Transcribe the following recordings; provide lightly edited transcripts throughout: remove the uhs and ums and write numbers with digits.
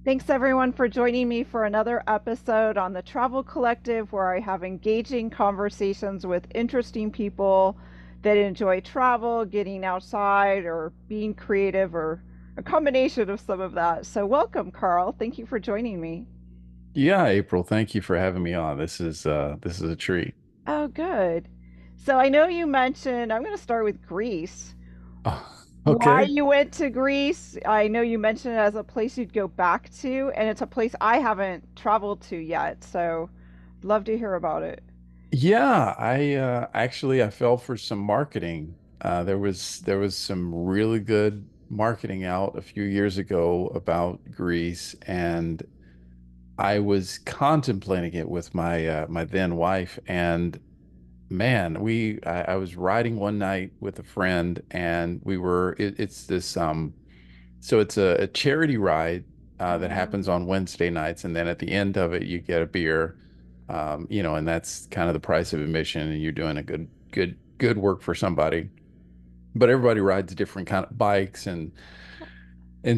Thanks everyone for joining me for another episode on the Travel Collective, where I have engaging conversations with interesting people that enjoy travel, getting outside, or being creative, or a combination of some of that. So, welcome, Carl. Thank you for joining me. Yeah, April, thank you for having me on. This is a treat. Oh, good. So, I know you mentioned, I'm going to start with Greece. Oh, Why okay. you went to Greece? I know you mentioned it as a place you'd go back to, and it's a place I haven't traveled to yet. So, love to hear about it. Yeah, I fell for some marketing. There was some really good marketing out a few years ago about Greece, and I was contemplating it with my then wife. And man, I was riding one night with a friend, and it's this so it's a charity ride that happens Um, on Wednesday nights, and then at the end of it, you get a beer, and that's kind of the price of admission, and you're doing a good work for somebody. But everybody rides different kind of bikes, and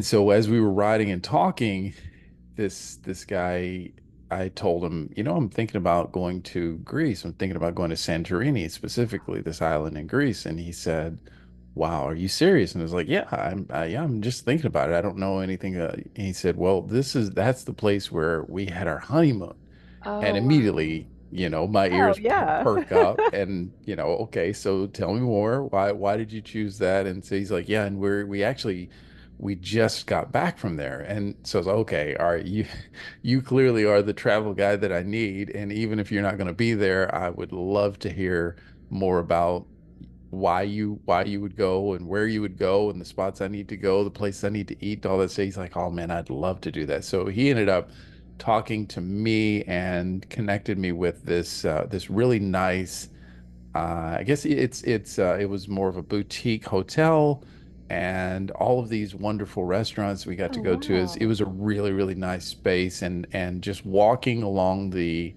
so as we were riding and talking, this guy, I told him, I'm thinking about going to Greece. I'm thinking about going to Santorini, specifically this island in Greece. And he said, "Wow, are you serious?" And I was like, "Yeah, I'm just thinking about it. I don't know anything." And he said, "Well, that's the place where we had our honeymoon." And oh, wow. immediately, my Oh, ears yeah. perk up, and okay, so tell me more. Why did you choose that? And so he's like, "Yeah, and we just got back from there." And so I was like, "Okay, all right, you clearly are the travel guy that I need, and even if you're not going to be there, I would love to hear more about why you would go and where you would go and the spots I need to go, the places I need to eat, all that." So he's like, "Oh man, I'd love to do that." So he ended up talking to me and connected me with this really nice, I guess it was more of a boutique hotel, and all of these wonderful restaurants we got Oh, to go to. Is It wow. was a really nice space, and just walking along the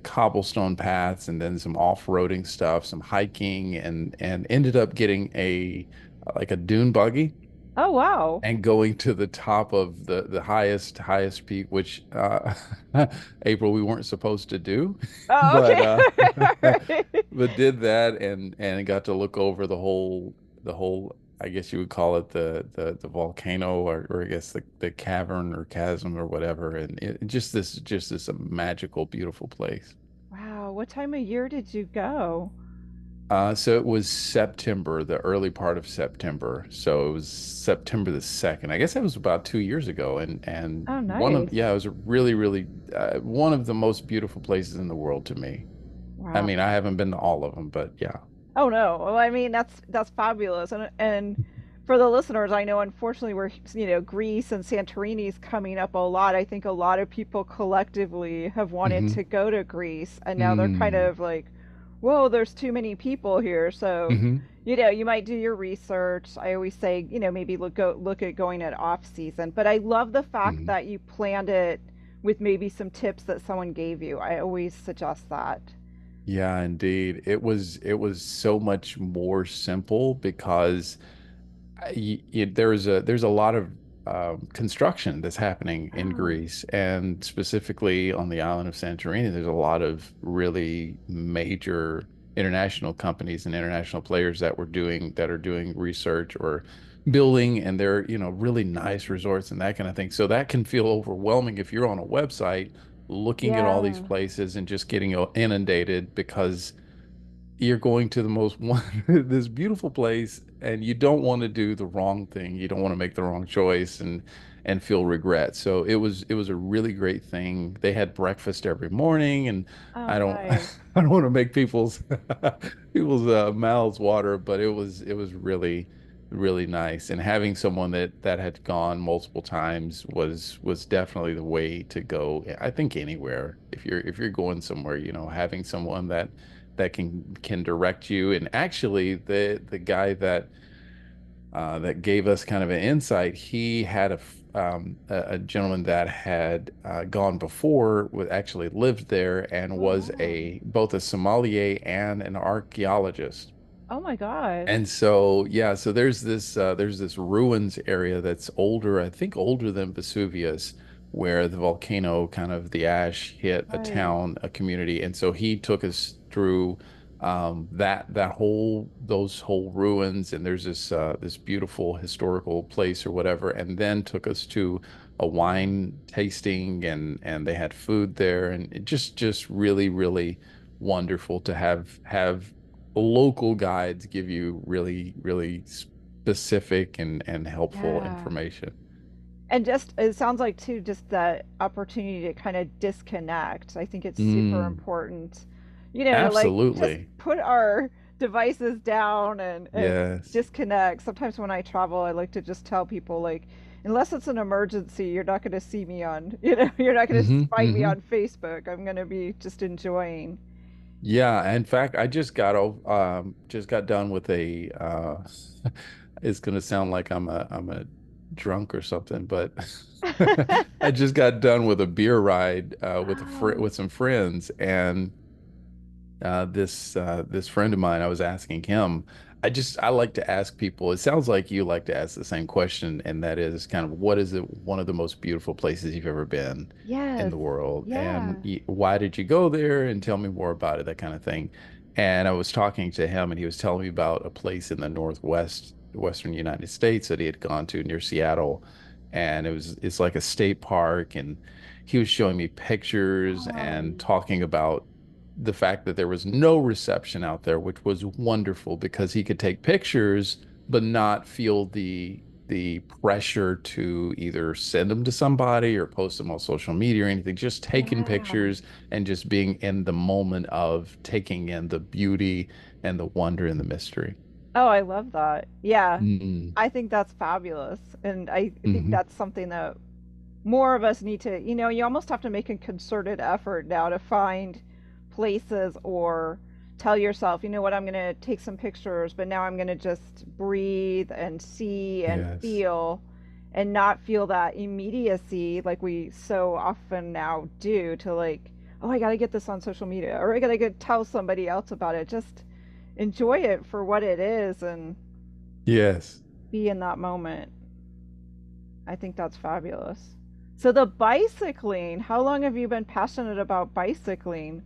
cobblestone paths, and then some off-roading stuff, some hiking, and ended up getting a like a dune buggy Oh, wow. and going to the top of the highest peak, which April, we weren't supposed to do, Oh, but okay. Right. but did that, and got to look over the whole, I guess you would call it the volcano, or I guess the cavern or chasm or whatever, and just this magical, beautiful place. Wow. What time of year did you go? So it was September, the early part of September. So it was September the 2nd. I guess that was about 2 years ago. And Oh, nice. yeah, it was a really, one of the most beautiful places in the world to me. I Wow. mean, I haven't been to all of them, but yeah. Oh no. Well, I mean that's fabulous. And for the listeners, I know unfortunately Greece and Santorini is coming up a lot. I think a lot of people collectively have wanted Hmm. to go to Greece, and now they're kind Mm. of like, whoa, there's too many people here. So, Hmm. you might do your research. I always say, maybe look at going at off season. But I love the fact Hmm. that you planned it with maybe some tips that someone gave you. I always suggest that. Yeah, indeed. It was so much more simple because there's a lot of construction that's happening in Oh, Greece, and specifically on the island of Santorini. There's a lot of really major international companies and international players that are doing research or building, and they're really nice resorts and that kind of thing. So that can feel overwhelming if you're on a website looking at all these yeah. places and just getting inundated because you're going to the most this beautiful place, and you don't want to do the wrong thing. You don't want to make the wrong choice and feel regret. So it was a really great thing. They had breakfast every morning, and Oh, I don't I nice. don't want to make people's mouths water, but it was really nice. And having someone that had gone multiple times was definitely the way to go. I think anywhere, if you're going somewhere, having someone that can direct you. And actually, the guy that gave us kind of an insight, he had a gentleman that had gone before, actually lived there, and Oh, was wow. a both a sommelier and an archaeologist. Oh my gosh. And so, yeah, so there's this ruins area that's older, I think older than Vesuvius, where the volcano kind of the ash hit a Right. town, a community. And so he took us through that whole those whole ruins, and there's this beautiful historical place or whatever, and then took us to a wine tasting, and they had food there, and it just really, really wonderful to have local guides give you really, really specific and helpful Yeah. information. And just it sounds like too just that opportunity to kind of disconnect. I think it's super Mm, important, to like just absolutely. put our devices down and Yes. disconnect. Sometimes when I travel, I like to just tell people like, unless it's an emergency, you're not going to see me on, you're not going to find me Hmm. on Facebook. I'm going to be just enjoying. Yeah, in fact, I just got done with a it's gonna sound like I'm a drunk or something, but I just got done with a beer ride with a fr Oh, with some friends, and this friend of mine, I was asking him. I like to ask people. It sounds like you like to ask the same question, and that is kind of what is it one of the most beautiful places you've ever been in yes. the world, and Yeah. why did you go there, and tell me more about it, that kind of thing. And I was talking to him, and he was telling me about a place in the Western United States that he had gone to near Seattle, and it's like a state park, and he was showing me pictures and Oh, talking about the fact that there was no reception out there, which was wonderful because he could take pictures but not feel the pressure to either send them to somebody or post them on social media or anything. Just taking yeah. pictures and just being in the moment of taking in the beauty and the wonder and the mystery. Oh, I love that. Yeah. Mm-hmm. I think that's fabulous. And I think Mm-hmm. that's something that more of us need to, you almost have to make a concerted effort now to find places or tell yourself, you know what, I'm going to take some pictures, but now I'm going to just breathe and see and Yes. feel and not feel that immediacy like we so often now do to like, oh, I got to get this on social media or I got to go tell somebody else about it. Just enjoy it for what it is and Yes. be in that moment. I think that's fabulous. So the bicycling, how long have you been passionate about bicycling?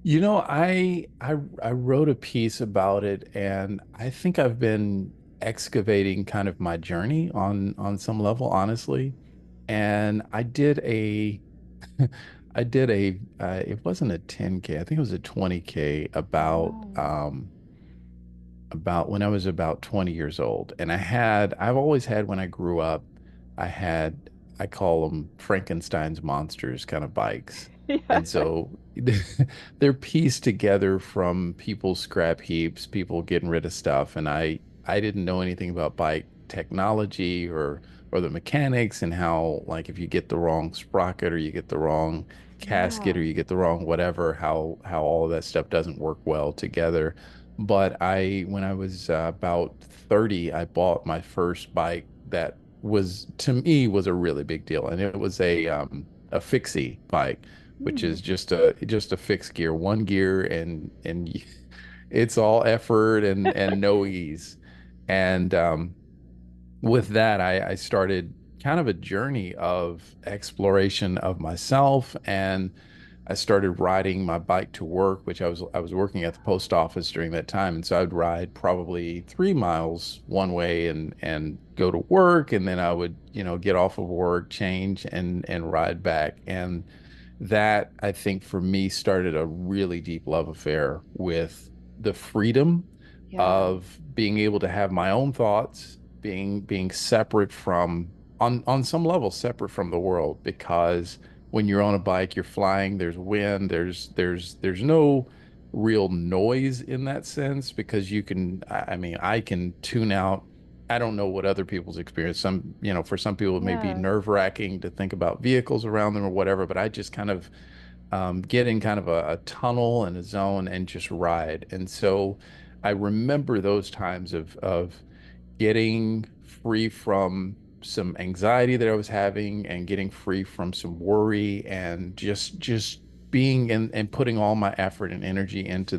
You know, I wrote a piece about it, and I think I've been excavating kind of my journey on some level, honestly. And I did a it wasn't a 10K, I think it was a 20K Oh. about when I was about 20 years old. And I've always had, when I grew up, I had, I call them Frankenstein's monsters kind of bikes. Yeah. And so they're pieced together from people's scrap heaps, people getting rid of stuff. And I didn't know anything about bike technology or the mechanics, and how, like, if you get the wrong sprocket or you get the wrong casket Yeah. or you get the wrong whatever, how all of that stuff doesn't work well together. But when I was about 30, I bought my first bike that was, to me, was a really big deal. And it was a fixie bike, which Hmm. is just a fixed gear, one gear, and it's all effort and no ease. And with that, I started kind of a journey of exploration of myself, and I started riding my bike to work, which I was working at the post office during that time, and so I'd ride probably 3 miles one way and go to work, and then I would, get off of work, change, and ride back. And that, I think, for me, started a really deep love affair with the freedom Yeah. of being able to have my own thoughts, being separate from, on some level, separate from the world. Because when you're on a bike, you're flying, there's wind, there's no real noise in that sense, because you can, I mean, I can tune out. I don't know what other people's experience. For some people, it may be Yeah. nerve-wracking to think about vehicles around them or whatever, but I just kind of get in kind of a tunnel and a zone and just ride. And so I remember those times of getting free from some anxiety that I was having, and getting free from some worry, and just being and putting all my effort and energy into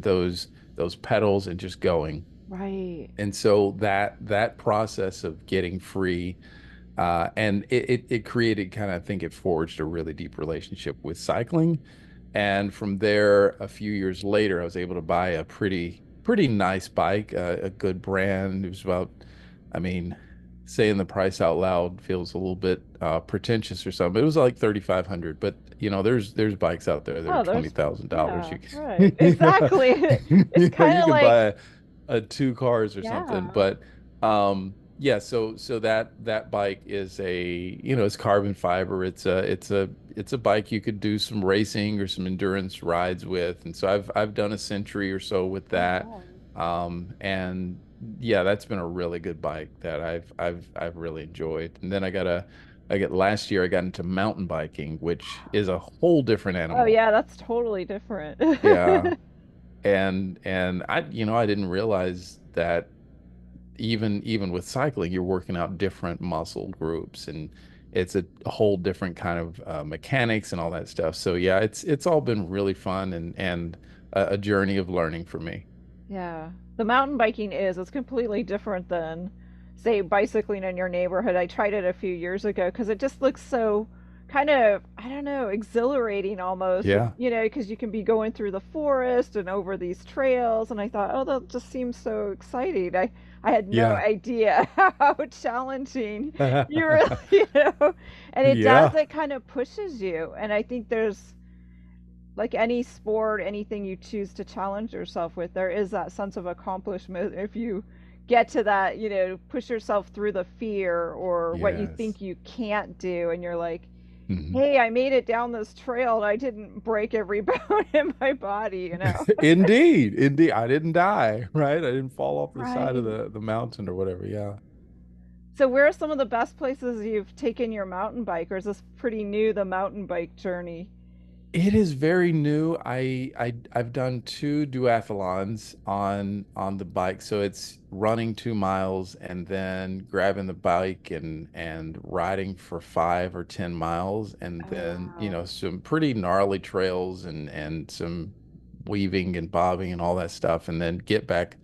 those pedals and just going. Right. And so that process of getting free, and it created kind of, I think it forged a really deep relationship with cycling. And from there, a few years later, I was able to buy a pretty nice bike, a good brand. It was about, I mean, saying the price out loud feels a little bit pretentious or something. But it was like 3,500. But there's bikes out there that are Oh, twenty there's, thousand dollars. yeah, You right. can, Exactly. It's kind you of can like, buy two cars or something. yeah. But yeah, so that bike is it's carbon fiber. It's a bike you could do some racing or some endurance rides with. And so I've done a century or so with Oh, that. wow. And yeah, that's been a really good bike that I've really enjoyed. And then I get last year I got into mountain biking, which is a whole different Oh, animal. yeah, that's totally different. Yeah. And I didn't realize that even with cycling, you're working out different muscle groups, and it's a whole different kind of mechanics and all that stuff. So yeah, it's all been really fun and a journey of learning for me. Yeah. The mountain biking it's completely different than, say, bicycling in your neighborhood. I tried it a few years ago because it just looks so kind of, I don't know, exhilarating almost, Yeah, because you can be going through the forest and over these trails. And I thought, oh, that just seems so exciting. I had no yeah, idea how challenging you really, and it does, yeah, it kind of pushes you. And I think there's, like any sport, anything you choose to challenge yourself with, there is that sense of accomplishment if you get to that, push yourself through the fear or what you yes. think you can't do, and you're like, Mhm. hey, I made it down this trail and I didn't break every bone in my body. Indeed, indeed. I didn't die, right? I didn't fall off the side of Right. the mountain or whatever. Yeah. So where are some of the best places you've taken your mountain bike, or is this pretty new, the mountain bike journey? It is very new. I've done two duathlons on the bike. So it's running 2 miles and then grabbing the bike and riding for 5 or 10 miles, and Oh, then, wow. some pretty gnarly trails and some weaving and bobbing and all that stuff, and then get back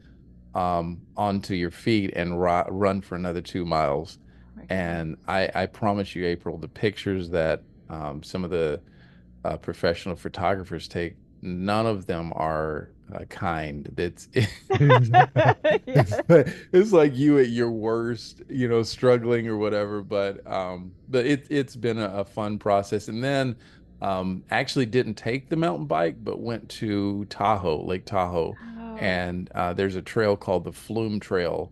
onto your feet and run for another 2 miles. Oh my God. And I promise you, April, the pictures that some of the professional photographers take, none of them are kind. Yeah. It's like you at your worst, struggling or whatever. But it's been a fun process. And then actually didn't take the mountain bike, but went to Tahoe, Lake Tahoe, Oh, and there's a trail called the Flume Trail.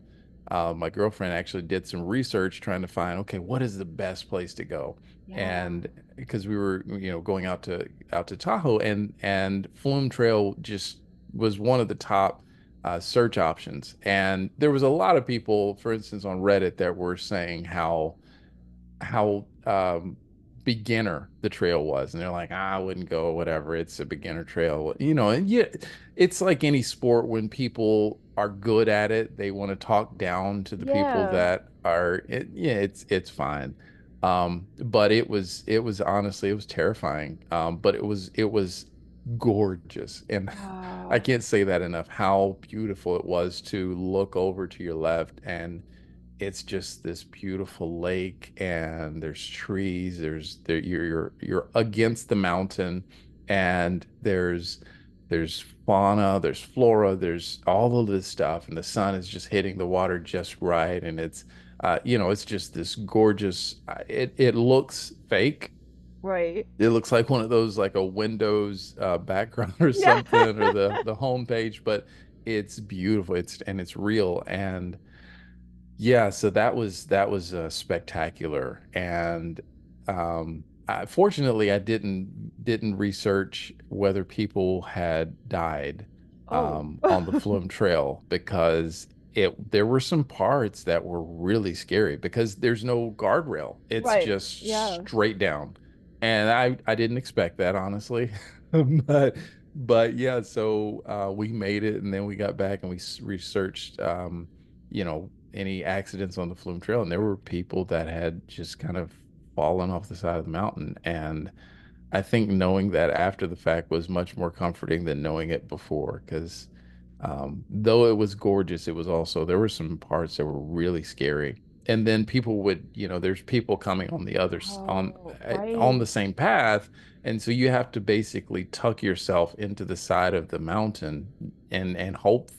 My girlfriend actually did some research trying to find, okay, what is the best place to go? yeah. And because we were, going out to Tahoe, and Flume Trail just was one of the top search options. And there was a lot of people, for instance, on Reddit that were saying how beginner the trail was, and they're like, I wouldn't go, whatever, it's a beginner trail, and yet it's like any sport. When people are good at it, they want to talk down to the people Yeah. that yeah, it's fine. But it was honestly, it was terrifying. But it was gorgeous, and I Oh, can't say that enough, how beautiful it was to look over to your left, and it's just this beautiful lake, and there's trees, you're against the mountain, and there's fauna, there's flora, there's all of this stuff, and the sun is just hitting the water just right, and it's just this gorgeous, it looks fake. right. It looks like one of those, like a Windows background or Yeah. something, or the home page, but it's beautiful, it's real. And yeah, so that was spectacular. And fortunately, I didn't research whether people had died Oh. on the Flume Trail, because there were some parts that were really scary because there's no guardrail. It's Right. just Yeah. straight down. And I didn't expect that, honestly. But but yeah, so we made it, and then we got back and we researched any accidents on the Flume Trail, and there were people that had just kind of fallen off the side of the mountain. And I think knowing that after the fact was much more comforting than knowing it before, because Though it was gorgeous, it was also there were some parts that were really scary. And then people would, there's people coming on the others Oh, on right. the same path, and so you have to basically tuck yourself into the side of the mountain and hope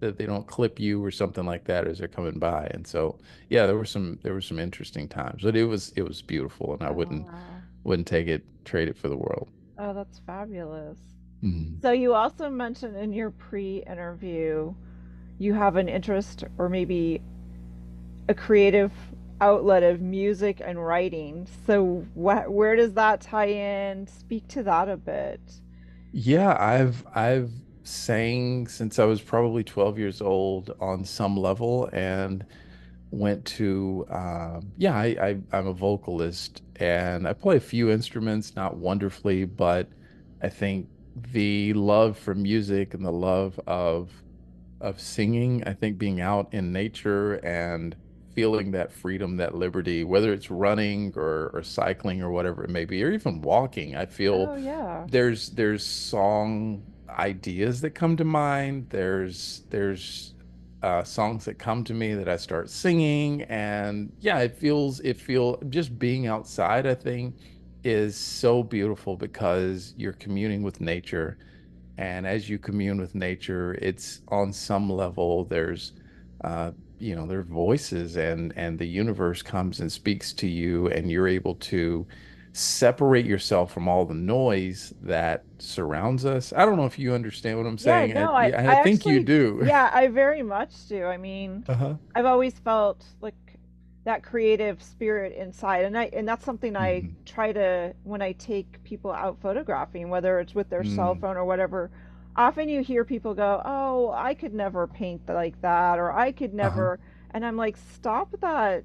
that they don't clip you or something like that as they're coming by. And so, yeah, there were some interesting times, but it was beautiful, and I Oh, wouldn't wow. wouldn't trade it for the world. Oh, that's fabulous. Mhm. So you also mentioned in your pre-interview you have an interest or maybe a creative outlet of music and writing. So where does that tie in? Speak to that a bit. Yeah, I've sang since I was probably 12 years old on some level, and went to yeah, I'm a vocalist, and I play a few instruments, not wonderfully, but I think the love for music and the love of singing, I think being out in nature and feeling that freedom, that liberty, whether it's running or cycling or whatever it may be, or even walking, I feel Oh, yeah. there's song ideas that come to mind. There's songs that come to me that I start singing, and yeah, it feel just being outside, I think, is so beautiful because you're communing with nature, and as you commune with nature, it's on some level uh, there are voices, and the universe comes and speaks to you, and you're able to separate yourself from all the noise that surrounds us. I don't know if you understand what I'm Yeah, saying. no, Yeah, I I think you actually, do. yeah, I very much do. I mean, Uh-huh. I've always felt like that creative spirit inside, and that's something I Hmm. try to when I take people out photographing, whether it's with their cell Mm. phone or whatever. Often you hear people go, "Oh, I could never paint like that," or "I could Uh-huh. never," and I'm like, "Stop that."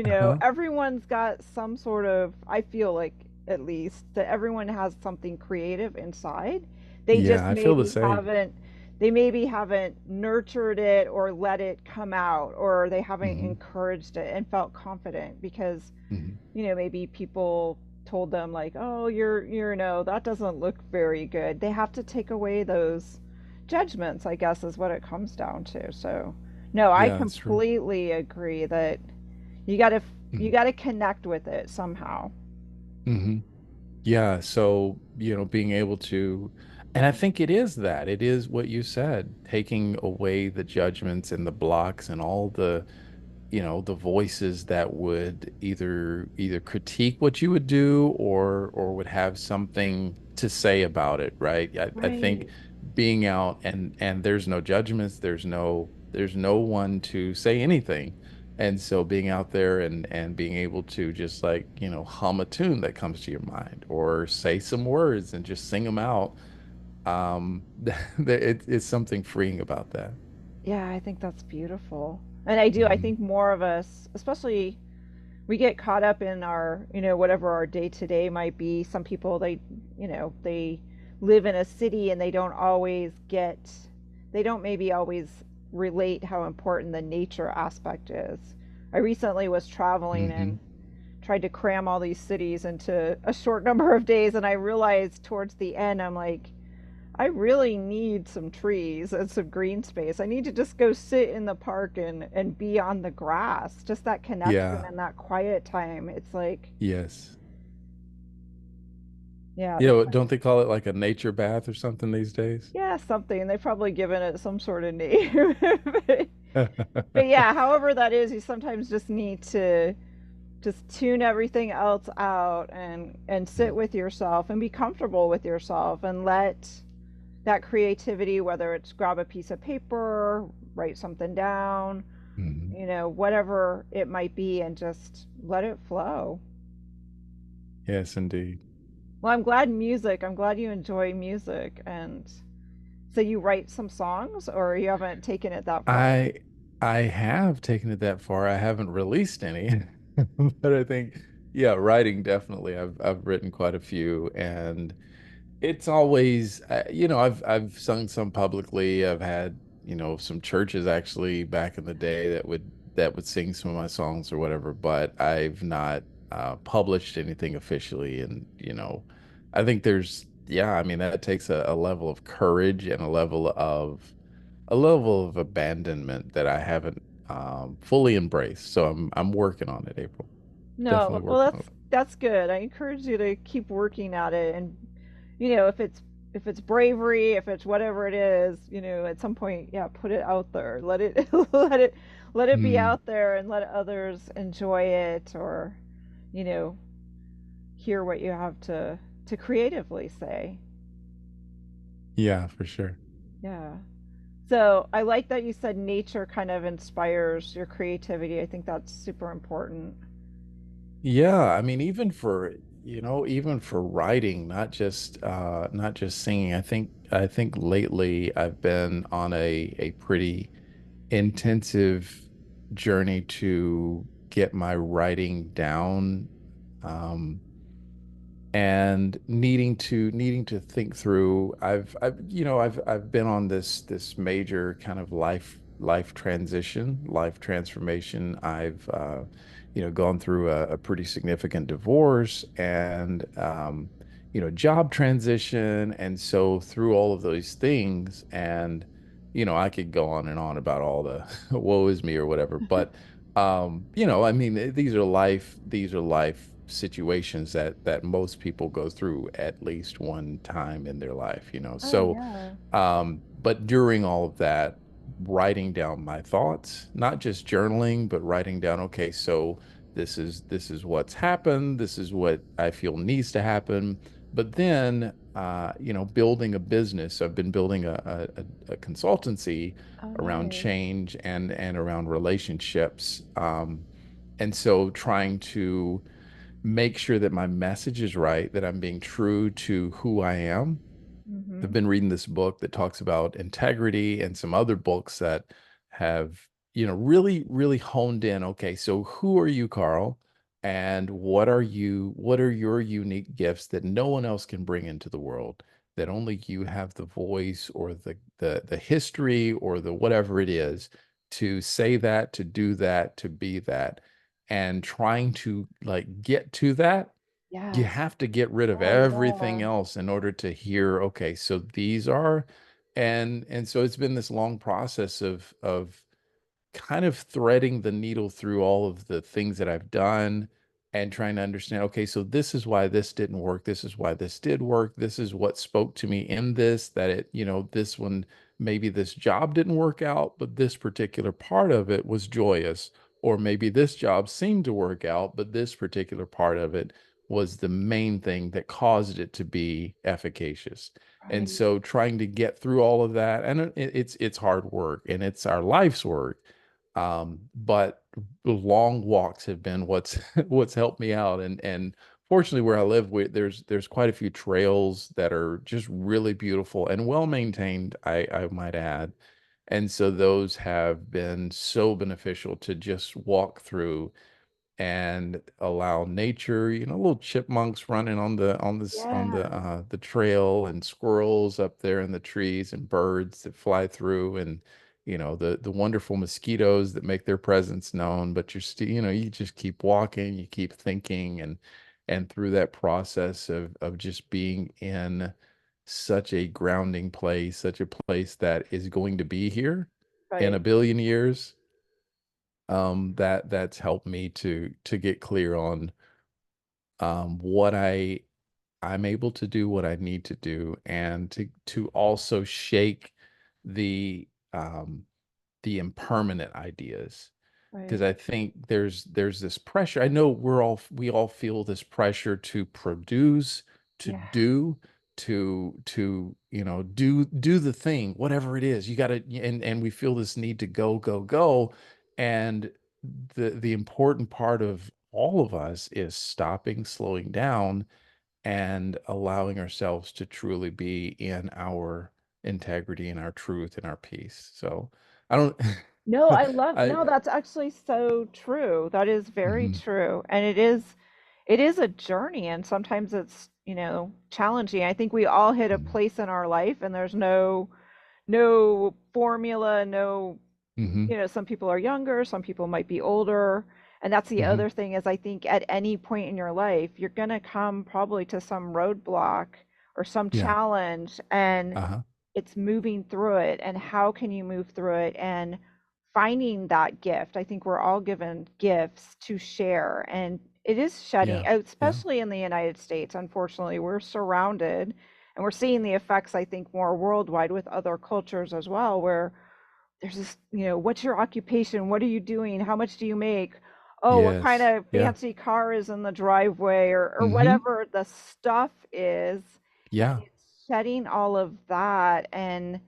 Uh-huh. Everyone's got some sort of, I feel like at least that everyone has something creative inside. They just Yeah, I feel the same. maybe haven't nurtured it or let it come out, or they haven't Hmm. encouraged it and felt confident because Hmm. maybe people told them like, oh, you're no, that doesn't look very good. They have to take away those judgments, I guess, is what it comes down to. So no, I Yeah, that's true. completely agree that you got to you Hmm. got to connect with it somehow. Hmm. Yeah, so, being able to, and I think it is that. It is what you said, taking away the judgments and the blocks and all the voices that would either critique what you would do or would have something to say about it, right? I think Right. being out and there's no judgments, there's no one to say anything. And so being out there and being able to just like, hum a tune that comes to your mind or say some words and just sing them out, it's something freeing about that. Yeah, I think that's beautiful. And I do. I Hmm. think more of us, especially we get caught up in our, whatever our day to day might be. Some people, they live in a city and they don't maybe always relate how important the nature aspect is. I recently was traveling Hmm. and tried to cram all these cities into a short number of days. And I realized towards the end, I'm like, I really need some trees and some green space. I need to just go sit in the park and be on the grass. Just that connection Yeah. and that quiet time. It's like, Yes. yeah, they Don't they call it like a nature bath or something these days? yeah, something. They've probably given it some sort of name. but, but yeah, however that is, you sometimes just need to just tune everything else out and sit with yourself and be comfortable with yourself and let that creativity, whether it's grab a piece of paper, write something down, Mhm. whatever it might be, and just let it flow. Yes, indeed. Well, I'm glad you enjoy music. And so you write some songs, or you haven't taken it that far? I I have taken it that far. I haven't released any, but I think, yeah, writing definitely. I've written quite a few, and it's always, I've sung some publicly. I've had, some churches actually back in the day that would sing some of my songs or whatever, but I've not published anything officially. And, I think yeah, I mean, that takes a level of courage and a level of a level of abandonment that I haven't fully embraced. So I'm working on it, April. No, Definitely well, working on it. that's good. I encourage you to keep working at it, and if it's bravery, if it's whatever it is, at some point, yeah, put it out there. Let it let it be Mm, out there, and let others enjoy it, or you know, hear what you have to creatively say. yeah, for sure. Yeah. So I like that you said nature kind of inspires your creativity. I think that's super important. Yeah, I mean, even for writing, not just singing. I think lately I've been on a pretty intensive journey to get my writing down. Um, and needing to think through I've been on this major kind of life transformation. I've gone through a pretty significant divorce and job transition, and so through all of those things, and I could go on and on about all the woe is me or whatever, but I mean, these are life situations that most people go through at least one time in their life, Oh So, yeah. but during all of that, writing down my thoughts, not just journaling, but writing down, okay, so this is what's happened, this is what I feel needs to happen. But then, building a business, I've been building a consultancy Oh around nice. change and around relationships. And so trying to make sure that my message is right, that I'm being true to who I am. I've Mm-hmm. been reading this book that talks about integrity and some other books that have, really, really honed in. Okay, so who are you, Carl? And what are your unique gifts that no one else can bring into the world, that only you have the voice or the history or the whatever it is to say that, to do that, to be that. And trying to like get to that, you Yes. have to get rid of Oh everything yeah. else in order to hear, okay, so these are, and so it's been this long process of kind of threading the needle through all of the things that I've done and trying to understand, okay, so this is why this didn't work. This is why this did work. This is what spoke to me in this, that this one, maybe this job didn't work out, but this particular part of it was joyous. Or maybe this job seemed to work out, but this particular part of it was the main thing that caused it to be efficacious. And Right. so trying to get through all of that, and it's hard work and it's our life's work, but the long walks have been what's what's helped me out. And fortunately, where I live, there's quite a few trails that are just really beautiful and well maintained, I might add. And so those have been so beneficial to just walk through and allow nature, little chipmunks running Yeah. on the trail, and squirrels up there in the trees, and birds that fly through, and the wonderful mosquitoes that make their presence known. But you're still, you just keep walking, you keep thinking, and through that process of just being in such a grounding place, such a place that is going to be here in a Right. billion years, that's helped me to get clear on what I'm able to do, what I need to do, and to also shake the um the impermanent ideas, because Right. I think there's this pressure. I know we all feel this pressure to produce, to Yeah. do, to do the thing, whatever it is. You got to, and we feel this need to go, and the important part of all of us is stopping, slowing down, and allowing ourselves to truly be in our integrity and our truth and our peace. So I don't, No, I love I, no, that's actually so true. That is very mhm, true. And it is a journey, and sometimes it's, challenging. I think we all hit a mhm, place in our life, and there's no formula, no, mhm, some people are younger, some people might be older. And that's the mhm. other thing is I think at any point in your life, you're going to come probably to some roadblock or some Yeah. challenge, and Uh-huh. it's moving through it, and how can you move through it, and finding that gift. I think we're all given gifts to share, and it is shedding, Yeah. Yeah. especially in the United States. Unfortunately, we're surrounded, and we're seeing the effects, I think, more worldwide with other cultures as well, where there's this, what's your occupation? What are you doing? How much do you make? Oh, what kind Yes. of Yeah. fancy car is in the driveway, or Hmm. whatever the stuff is. And Yeah. it's shedding all of that. And,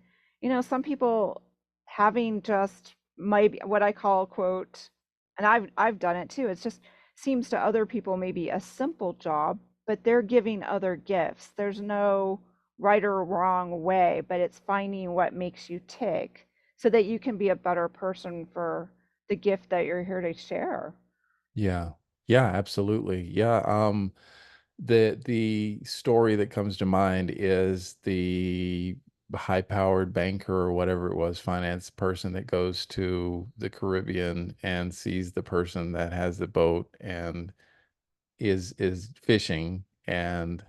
some people having just maybe what I call, quote, and I've done it too. It's just seems to other people maybe a simple job, but they're giving other gifts. There's no right or wrong way, but it's finding what makes you tick so that you can be a better person for the gift that you're here to share. Yeah. Yeah, absolutely. Yeah. The story that comes to mind is the high-powered banker or whatever it was, finance person that goes to the Caribbean and sees the person that has the boat and is fishing and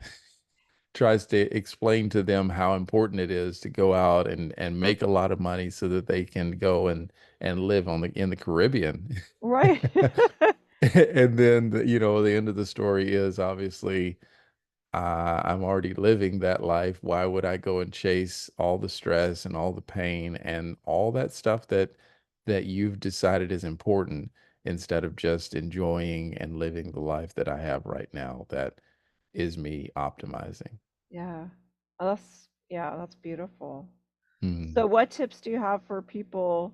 tries to explain to them how important it is to go out and make a lot of money so that they can go and live on the in the Caribbean. Right. And then the end of the story is obviously I'm already living that life. Why would I go and chase all the stress and all the pain and all that stuff that you've decided is important instead of just enjoying and living the life that I have right now that is me optimizing. Yeah. Oh, that's beautiful. Hmm. So, what tips do you have for people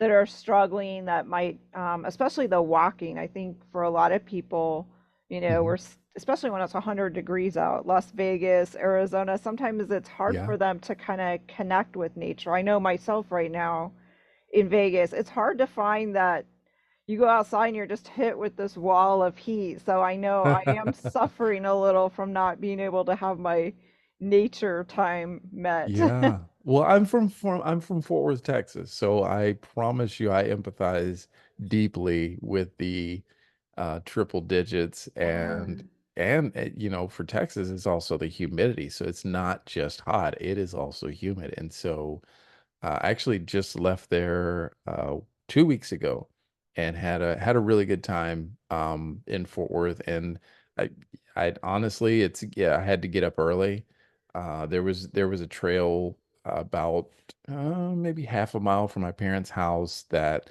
that are struggling that might, especially the walking? I think for a lot of people, Hmm. especially when it's 100 degrees out, Las Vegas, Arizona, sometimes it's hard Yeah. for them to kind of connect with nature. I know myself right now in Vegas, it's hard to find that you go outside and you're just hit with this wall of heat. So, I know I am suffering a little from not being able to have my nature time met. Yeah. Well, I'm from Fort Worth, Texas, so I promise you I empathize deeply with the triple digits Yeah. and for Texas it's also the humidity. So it's not just hot, it is also humid. And so I actually just left there 2 weeks ago and had a really good time in Fort Worth. And I I honestly I had to get up early. There was a trail about maybe half a mile from my parents' house that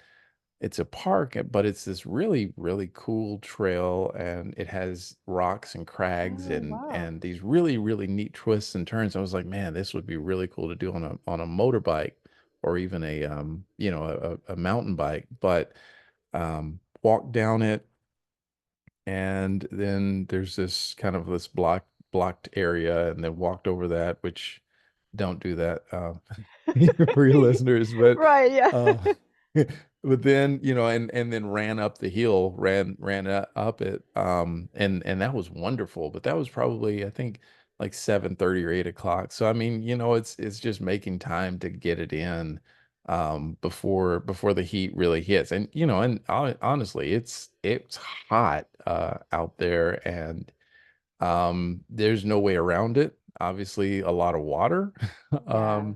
it's a park, but it's this really, really cool trail, and it has rocks and crags Oh, wow. and these really, really neat twists and turns. I was like, man, this would be really cool to do on a motorbike or even a mountain bike. But walked down it, and then there's this kind of this blocked area, and then walked over that, which don't do that for your listeners, but Right, yeah. uh but then and then ran up the hill, up it, and that was wonderful. But that was probably, I think, like 7:30 or 8 o'clock. So I mean, it's just making time to get it in before the heat really hits. And honestly, it's hot out there, and there's no way around it. Obviously, a lot of water. Yeah,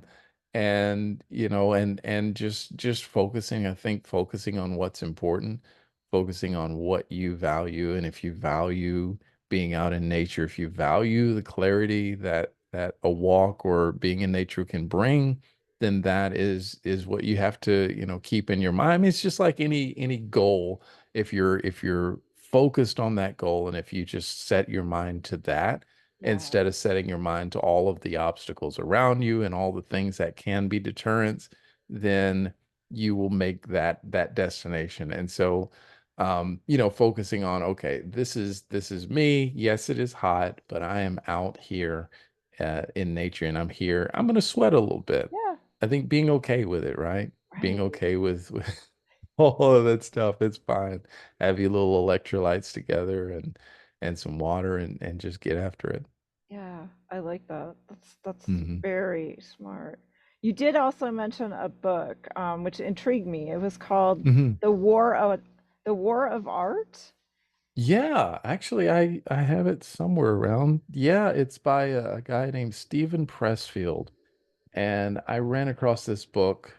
And just focusing, I think focusing on what's important, focusing on what you value. And if you value being out in nature, if you value the clarity that a walk or being in nature can bring, then that is what you have to, keep in your mind. I mean, it's just like any goal. If you're focused on that goal, and if you just set your mind to that yeah, instead of setting your mind to all of the obstacles around you and all the things that can be deterrents, then you will make that destination. And so focusing on, okay, this is me. Yes, it is hot, but I am out here in nature, and I'm going to sweat a little bit. yeah, I think being okay with it, right? Being right. okay with all of that stuff, it's fine. Have your little electrolytes together and some water, and just get after it. Yeah, I like that. That's Hmm. very smart. You did also mention a book, which intrigued me. It was called Hmm. The War of The War of Art. Yeah, actually, I have it somewhere around. Yeah, it's by a guy named Stephen Pressfield, And I ran across this book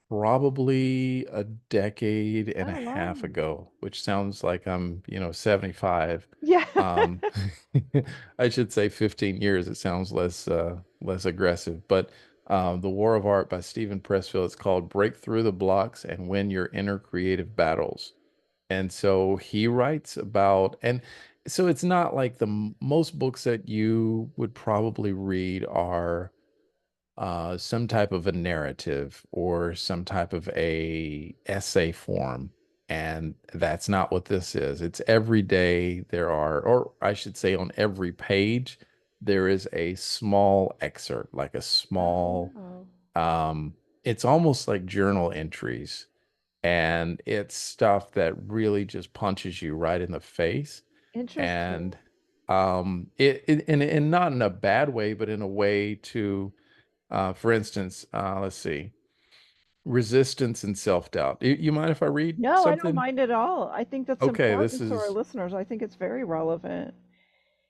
probably a decade and a Oh, wow. half ago, which sounds like I'm, 75. Yeah. Um, I should say 15 years. It sounds less aggressive. But The War of Art by Stephen Pressfield. It's called Break Through the Blocks and Win Your Inner Creative Battles. And so he writes about, and so it's not like most books that you would probably read are some type of a narrative or some type of a essay form. And that's not what this is. It's every day there are, or I should say, on every page, there is a small excerpt, like a Oh, small, wow. um, it's almost like journal entries. And it's stuff that really just punches you right in the face. Interesting. And and not in a bad way, but in a way to for instance, let's see, resistance and self-doubt. You mind if I read No, I don't something? mind at all. I think that's Okay, this important to our is, listeners. I think it's very relevant.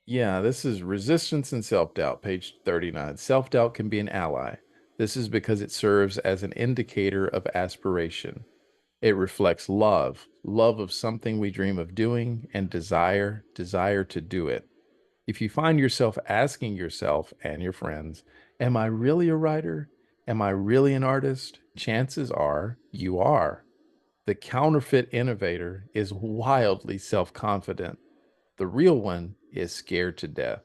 yeah, this is resistance and self-doubt, page 39. Self-doubt can be an ally. This is because it serves as an indicator of aspiration. It reflects love of something we dream of doing, and desire to do it. If you find yourself asking yourself and your friends, am I really a writer? Am I really an artist? Chances are you are. The counterfeit innovator is wildly self confident. The real one is scared to death.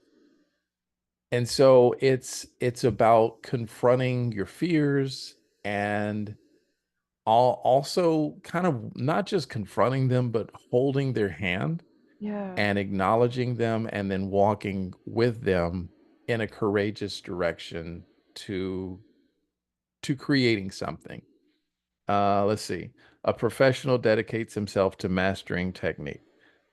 And so it's about confronting your fears and also kind of not just confronting them, but holding their hand Yeah, and acknowledging them and then walking with them in a courageous direction to creating something. Let's see. A professional dedicates himself to mastering technique.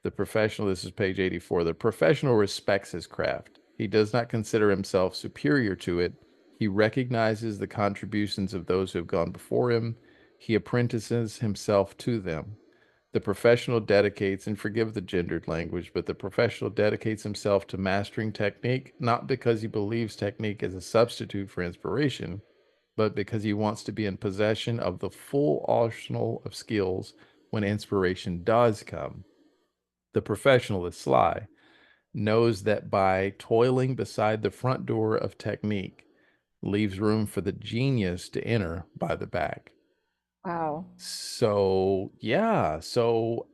The professional, this is page 84. The professional respects his craft. He does not consider himself superior to it. He recognizes the contributions of those who have gone before him. He apprentices himself to them. The professional dedicates, and forgive the gendered language, but the professional dedicates himself to mastering technique, not because he believes technique is a substitute for inspiration, but because he wants to be in possession of the full arsenal of skills when inspiration does come. The professional is sly, knows that by toiling beside the front door of technique, leaves room for the genius to enter by the back. wow. So, yeah. So,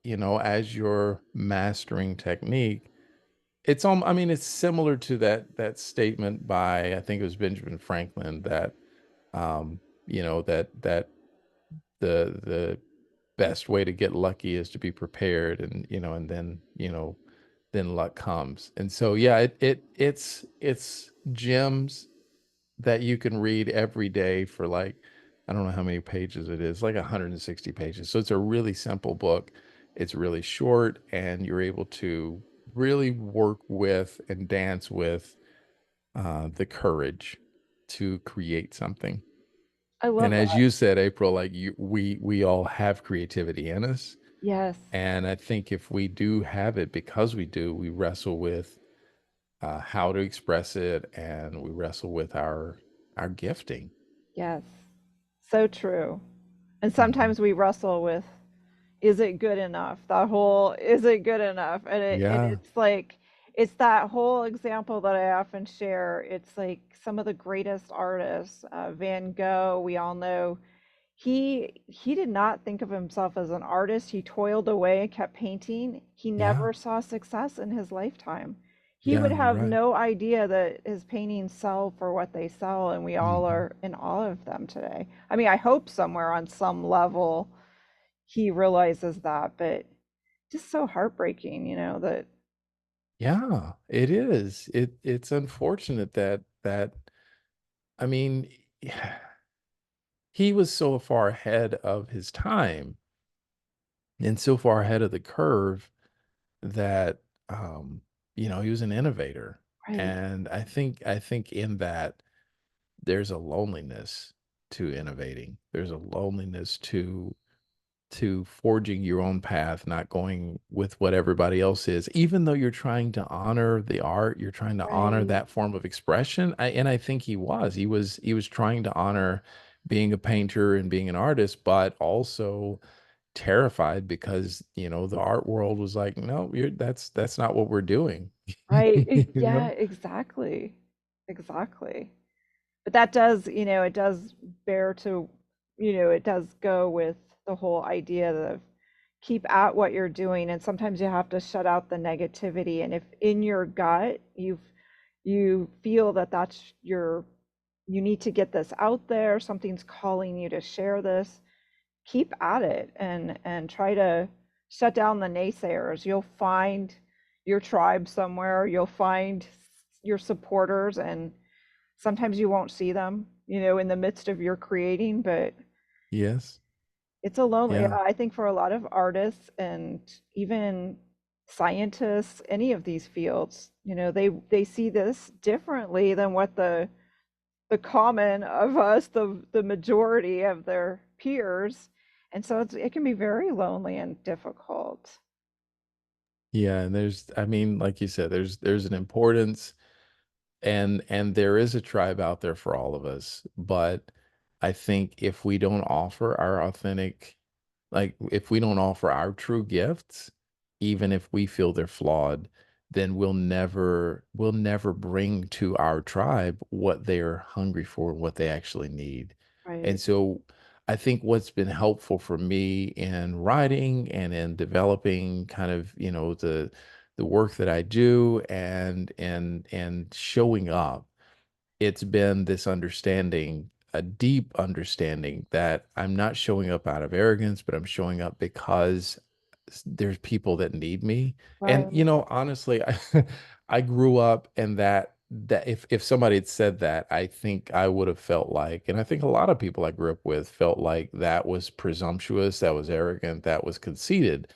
as you're mastering technique, I mean, it's similar to that statement by, I think it was Benjamin Franklin, that um, that the best way to get lucky is to be prepared, and and then luck comes. And so yeah, it's gems that you can read every day for, like, I don't know how many pages it is, like 160 pages. So it's a really simple book. It's really short, and you're able to really work with and dance with the courage to create something. I And love as that. you said, April, like we all have creativity in us. Yes, And I think if we do have it, because we do, we wrestle with how to express it, and we wrestle with our gifting. yes. So true. And Mhm. sometimes we wrestle with, is it good enough? That whole, is it good enough? And Yeah, it's like, it's that whole example that I often share. It's like some of the greatest artists, Van Gogh, we all know. He did not think of himself as an artist. He toiled away and kept painting. He yeah, never saw success in his lifetime. He would yeah. You're have right. no idea that his paintings sell for what they sell, and we all Hmm. are in awe of them today. I mean, I hope somewhere on some level he realizes that, but just so heartbreaking, that Yeah, it is. It's unfortunate that I mean, he was so far ahead of his time and so far ahead of the curve that he was an innovator. right. And I think in that there's a loneliness to innovating. There's a loneliness to to forging your own path, not going with what everybody else is. Even though you're trying to honor the art, you're trying to honor Right. that form of expression. And I think he was trying to honor being a painter and being an artist, but also terrified because, the art world was like, no, that's not what we're doing. Right. You Yeah, know? exactly. Exactly. But that does, it does bear to, it does go with the whole idea of keep at what you're doing. And sometimes you have to shut out the negativity. And if in your gut you feel that you need to get this out there, something's calling you to share this, keep at it and try to shut down the naysayers. You'll find your tribe somewhere, you'll find your supporters, and sometimes you won't see them, in the midst of your creating, but Yes. it's a lonely, Yeah. I think for a lot of artists and even scientists, any of these fields, they see this differently than what the common of us, the majority of their peers. And so it can be very lonely and difficult. Yeah. And I mean, like you said, there's an importance, and there is a tribe out there for all of us. But I think if we don't offer our authentic, like if we don't offer our true gifts, even if we feel they're flawed, then we'll never bring to our tribe what they're hungry for, what they actually need. And Right. so I think what's been helpful for me in writing and in developing kind of, the work that I do, and showing up, it's been this understanding, a deep understanding that I'm not showing up out of arrogance, but I'm showing up because there's people that need me. And Right. honestly, I grew up, and that if somebody had said that, I think I would have felt like, and I think a lot of people I grew up with felt like that was presumptuous, that was arrogant, that was conceited.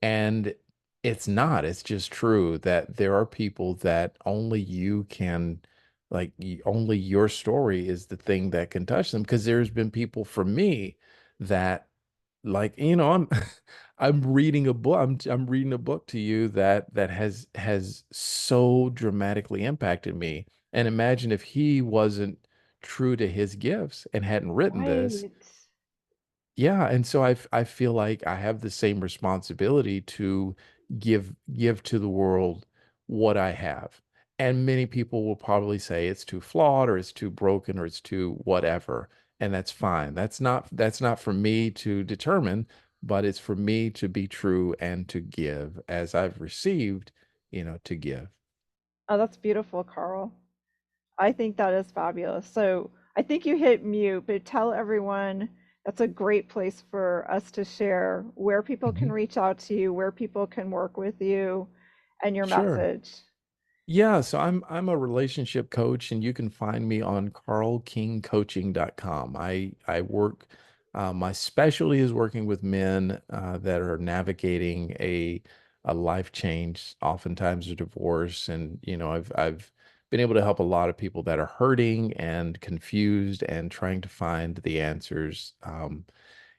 And it's not. It's just true that there are people that only you can, like, only your story is the thing that can touch them. Because there's been people for me that, like, I'm I'm reading a book. I'm reading a book to you that has so dramatically impacted me. And imagine if he wasn't true to his gifts and hadn't written this. Right. Yeah, and so I feel like I have the same responsibility to give to the world what I have. And many people will probably say it's too flawed, or it's too broken, or it's too whatever, and that's fine. That's not for me to determine, but it's for me to be true and to give as I've received, to give. Oh, that's beautiful, Carl. I think that is fabulous. So I think you hit mute, but tell everyone that's a great place for us to share where people can Mhm. reach out to you, where people can work with you, and your Sure. message. Yeah, so I'm a relationship coach, and you can find me on carlkingcoaching.com. I work, my specialty is working with men that are navigating a life change, oftentimes a divorce. And I've been able to help a lot of people that are hurting and confused and trying to find the answers.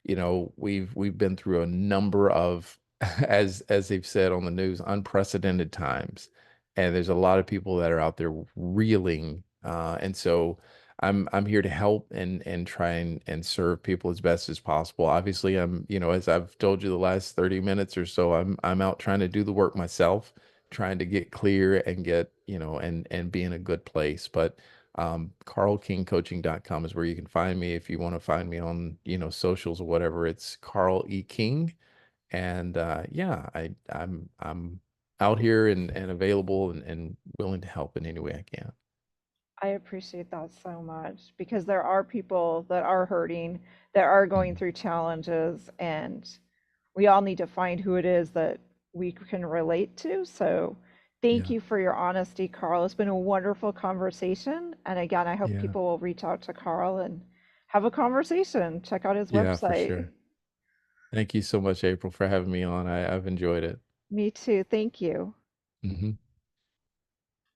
We've been through a number of, as they've said on the news, unprecedented times, and there's a lot of people that are out there reeling, and so I'm here to help and try and serve people as best as possible. Obviously, as I've told you the last 30 minutes or so, I'm out trying to do the work myself, trying to get clear and get, and be in a good place. But carlkingcoaching.com is where you can find me. If you want to find me on, socials or whatever, it's Carl E. King. And yeah, I'm out here and available and willing to help in any way I can. I appreciate that so much because there are people that are hurting, that are going Mhm. through challenges, and we all need to find who it is that we can relate to. So thank Yeah. you for your honesty, Carl. It's been a wonderful conversation. And again, I hope Yeah. people will reach out to Carl and have a conversation. Check out his Yeah, for website. sure. Thank you so much, April, for having me on. I've enjoyed it. Me too. Thank you. Hmm.